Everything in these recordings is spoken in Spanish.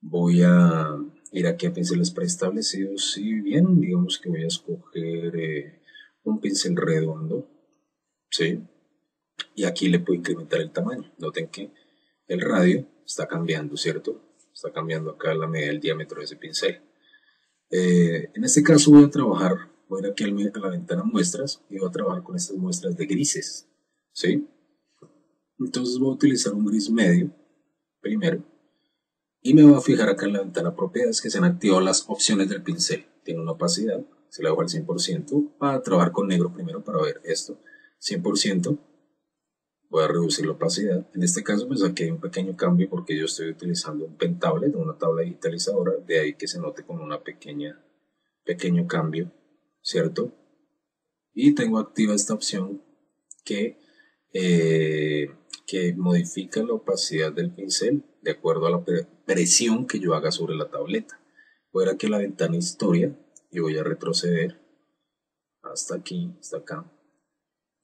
Voy a ir aquí a pinceles preestablecidos y bien, digamos que voy a escoger un pincel redondo, ¿sí? Y aquí le puedo incrementar el tamaño. Noten que el radio está cambiando, ¿cierto? Está cambiando acá la medida del diámetro de ese pincel. En este caso voy a trabajar, voy a ir aquí a la ventana muestras y voy a trabajar con estas muestras de grises, ¿sí? Entonces voy a utilizar un gris medio primero y me voy a fijar acá en la ventana propiedades que se han activado las opciones del pincel. Tiene una opacidad, se la dejo al 100% para trabajar con negro primero para ver esto. 100%, voy a reducir la opacidad. En este caso pues aquí hay un pequeño cambio porque yo estoy utilizando un pentablet, una tabla digitalizadora, de ahí que se note como una pequeño cambio, ¿cierto? Y tengo activa esta opción que, eh, que modifica la opacidad del pincel de acuerdo a la presión que yo haga sobre la tableta. Voy a ir aquí a la ventana historia y voy a retroceder hasta aquí, hasta acá.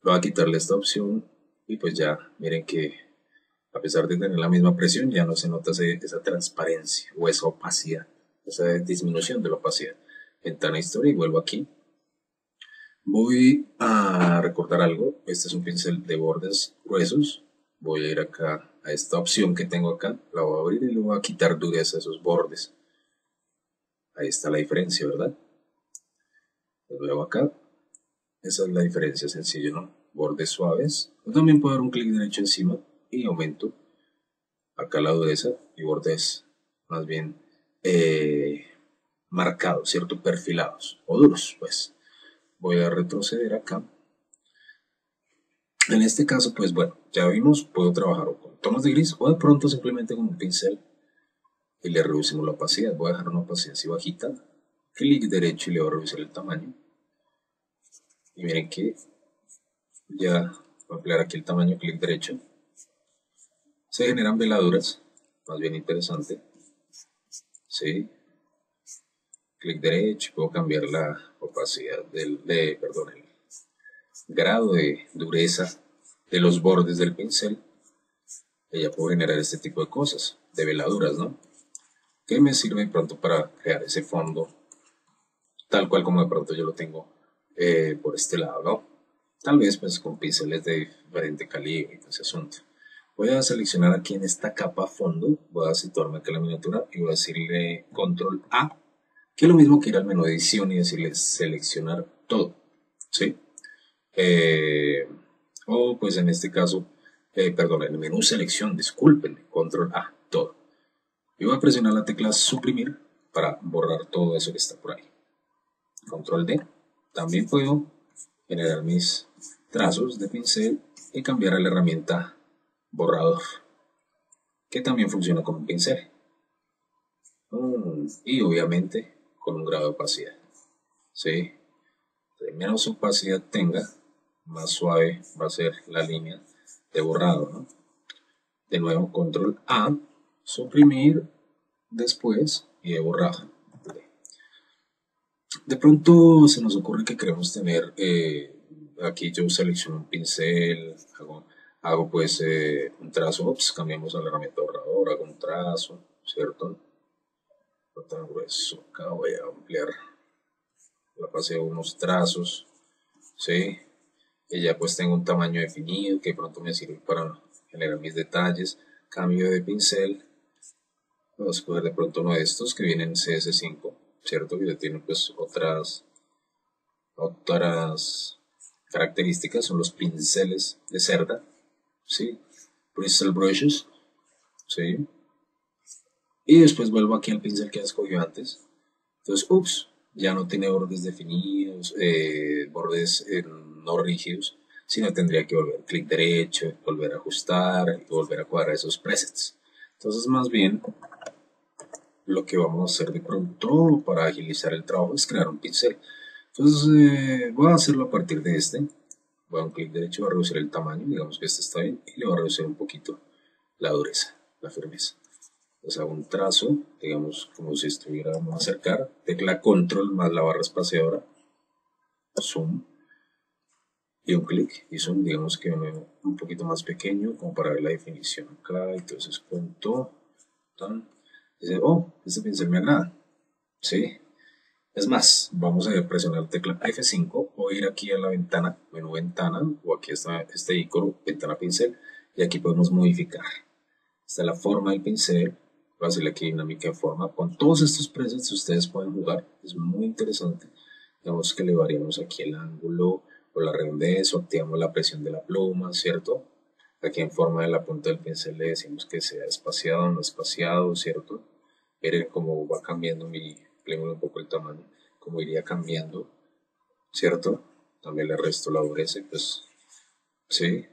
Voy a quitarle esta opción y pues ya miren que a pesar de tener la misma presión ya no se nota esa transparencia o esa opacidad, esa disminución de la opacidad. Ventana historia y vuelvo aquí. Voy a recordar algo. Este es un pincel de bordes gruesos. Voy a ir acá a esta opción que tengo acá. La voy a abrir y le voy a quitar dureza a esos bordes. Ahí está la diferencia, ¿verdad? Lo veo acá. Esa es la diferencia, sencillo, ¿no? Bordes suaves. Yo también puedo dar un clic derecho encima y aumento acá la dureza y bordes más bien eh, marcados, ¿cierto? Perfilados o duros, pues. Voy a retroceder acá. En este caso, pues bueno, ya vimos, puedo trabajar o con tonos de gris o de pronto simplemente con un pincel y le reducimos la opacidad. Voy a dejar una opacidad así bajita, clic derecho y le voy a reducir el tamaño. Y miren que ya voy a ampliar aquí el tamaño, clic derecho. Se generan veladuras, más bien interesante. Sí, clic derecho, puedo cambiar la opacidad perdón, el grado de dureza de los bordes del pincel. Y ya puedo generar este tipo de cosas, de veladuras, ¿no? Que me sirve de pronto para crear ese fondo tal cual como de pronto yo lo tengo por este lado, ¿no? Tal vez pues con pinceles de diferente calibre y todo ese asunto. Voy a seleccionar aquí en esta capa fondo, voy a situarme aquí en la miniatura y voy a decirle control A, que es lo mismo que ir al menú de edición y decirle seleccionar todo, ¿sí? Eh, o pues en este caso, perdón, en el menú selección, discúlpenme, control A, todo. Y voy a presionar la tecla suprimir para borrar todo eso que está por ahí. Control D. También puedo generar mis trazos de pincel y cambiar a la herramienta borrador, que también funciona como un pincel. Y obviamente con un grado de opacidad. ¿Sí? Entre menos opacidad tenga, más suave va a ser la línea de borrado, ¿no? De nuevo, control A, suprimir después y de borrado. De pronto se nos ocurre que queremos tener, aquí yo selecciono un pincel, hago pues un trazo, cambiamos a la herramienta borrador, hago un trazo, ¿cierto? No tan grueso, acá voy a ampliar la paseo unos trazos, ¿sí? Y ya pues tengo un tamaño definido que de pronto me sirve para generar mis detalles, cambio de pincel, vamos a escoger de pronto uno de estos que vienen CS5, ¿cierto? Que ya tienen pues otras características, son los pinceles de cerda, ¿sí? Bristle brushes, ¿sí? Y después vuelvo aquí al pincel que escogió antes. Entonces, ups, ya no tiene bordes definidos, bordes no rígidos, sino tendría que volver clic derecho, volver a ajustar y volver a cuadrar esos presets. Entonces, más bien, lo que vamos a hacer de pronto para agilizar el trabajo es crear un pincel. Entonces, voy a hacerlo a partir de este. Voy a un clic derecho, voy a reducir el tamaño, digamos que este está bien, y le voy a reducir un poquito la dureza, la firmeza. Entonces hago un trazo, digamos como si estuviéramos a acercar, tecla control más la barra espaciadora, zoom, y un clic, y zoom, digamos que un poquito más pequeño, como para ver la definición acá, entonces punto, tan, Dice, oh, este pincel me agrada. Sí. Es más, vamos a presionar la tecla F5 o ir aquí a la ventana, menú ventana, o aquí está este icono, ventana pincel, y aquí podemos modificar. Está la forma del pincel, va a ser aquí dinámica de forma. Con todos estos presets ustedes pueden jugar, es muy interesante. Digamos que le variamos aquí el ángulo o la redondez o activamos la presión de la pluma, ¿cierto? Aquí en forma de la punta del pincel le decimos que sea espaciado o no espaciado, ¿cierto? Miren cómo va cambiando le un poco el tamaño, cómo iría cambiando, ¿cierto? También le resto la dureza, pues sí,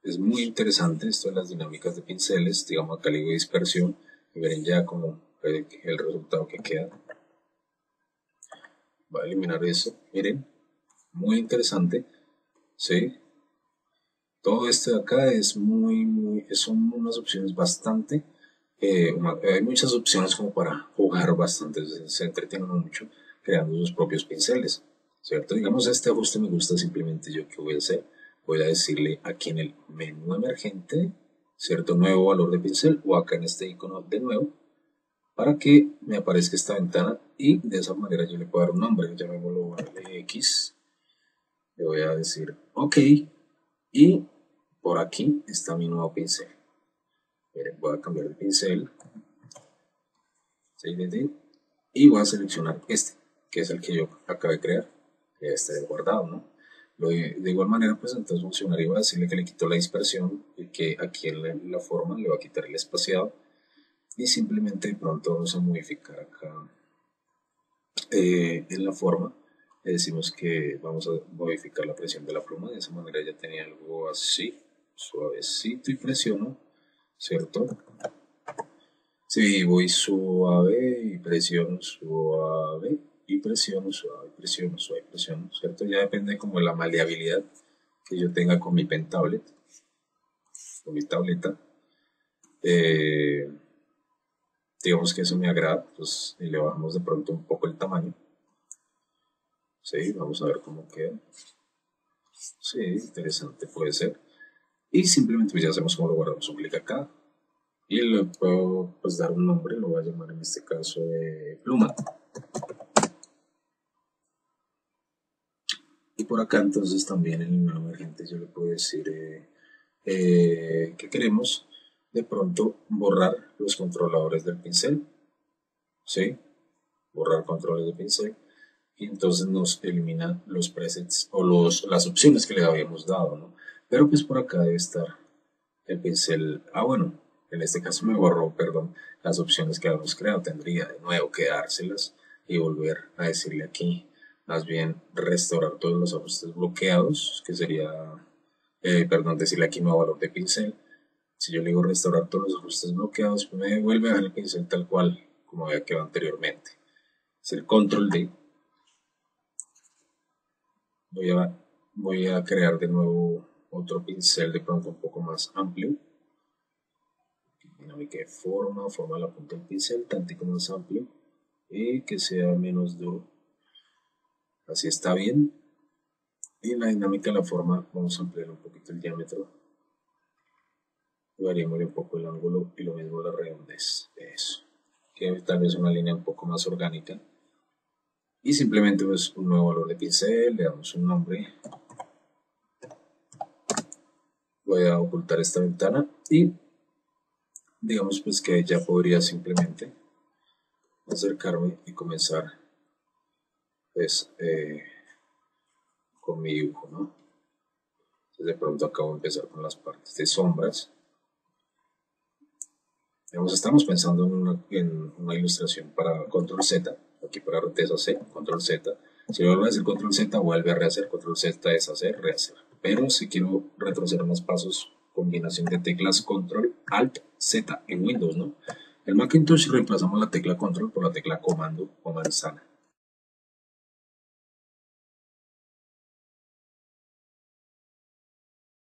es muy interesante esto de las dinámicas de pinceles, digamos acá le digo dispersión, y verán ya como el resultado que queda. Va a eliminar eso, miren, muy interesante, ¿sí? Todo esto de acá es son unas opciones bastante, hay muchas opciones como para jugar bastante, se entretiene uno mucho creando sus propios pinceles, ¿cierto? Digamos, este ajuste me gusta, simplemente yo qué voy a hacer, voy a decirle aquí en el menú emergente, ¿cierto? Nuevo valor de pincel o acá en este icono de nuevo, para que me aparezca esta ventana y de esa manera yo le puedo dar un nombre, llamémoslo X, le voy a decir OK. Y por aquí está mi nuevo pincel. Miren, voy a cambiar de pincel. Y voy a seleccionar este, que es el que yo acabé de crear. Este guardado, ¿no? De igual manera, pues entonces funcionaría. Voy a decirle que le quito la dispersión y que aquí en la forma le va a quitar el espaciado. Y simplemente de pronto vamos a modificar acá en la forma. Le decimos que vamos a modificar la presión de la pluma. De esa manera ya tenía algo así, suavecito, y presiono, ¿cierto? Sí, voy suave y presiono, suave y presiono, suave, presiono, suave, presiono, ¿cierto? Ya depende como de la maleabilidad que yo tenga con mi pentablet, con mi tableta. Eh, digamos que eso me agrada, pues, y le bajamos de pronto un poco el tamaño. Sí, vamos a ver cómo queda. Sí, interesante puede ser. Y simplemente pues ya hacemos como lo guardamos, un clic acá. Y le puedo pues dar un nombre, lo voy a llamar en este caso pluma. Y por acá entonces también en el menú emergente yo le puedo decir que queremos de pronto borrar los controladores del pincel, ¿sí? Borrar controles de pincel, y entonces nos elimina los presets o las opciones que le habíamos dado, ¿no? Pero pues por acá debe estar el pincel, bueno, en este caso me borró, perdón, las opciones que habíamos creado. Tendría de nuevo que dárselas y volver a decirle aquí, más bien restaurar todos los ajustes bloqueados, que sería, perdón, decirle aquí nuevo valor de pincel. Si yo le digo restaurar todos los ajustes bloqueados, pues me vuelve a dar el pincel tal cual como había quedado anteriormente. Es el control D. Voy a crear de nuevo otro pincel de pronto un poco más amplio. Dinámica de forma la punta del pincel, tantico más amplio y que sea menos duro. Así está bien. Y en la dinámica de la forma vamos a ampliar un poquito el diámetro. Y variamos un poco el ángulo y lo mismo la redondez. Eso. Que tal vez una línea un poco más orgánica. Y simplemente pues un nuevo valor de pincel, le damos un nombre. Voy a ocultar esta ventana y digamos pues que ya podría simplemente acercarme y comenzar pues con mi dibujo, ¿no? Entonces de pronto acabo de empezar con las partes de sombras. Digamos, estamos pensando en una ilustración para control Z, aquí para deshacer, control Z. Si vuelvo a hacer control Z, vuelve a rehacer, control Z, deshacer, rehacer. Pero si quiero retroceder unos pasos, combinación de teclas control, alt, Z en Windows, ¿no? En Macintosh reemplazamos la tecla control por la tecla comando o manzana.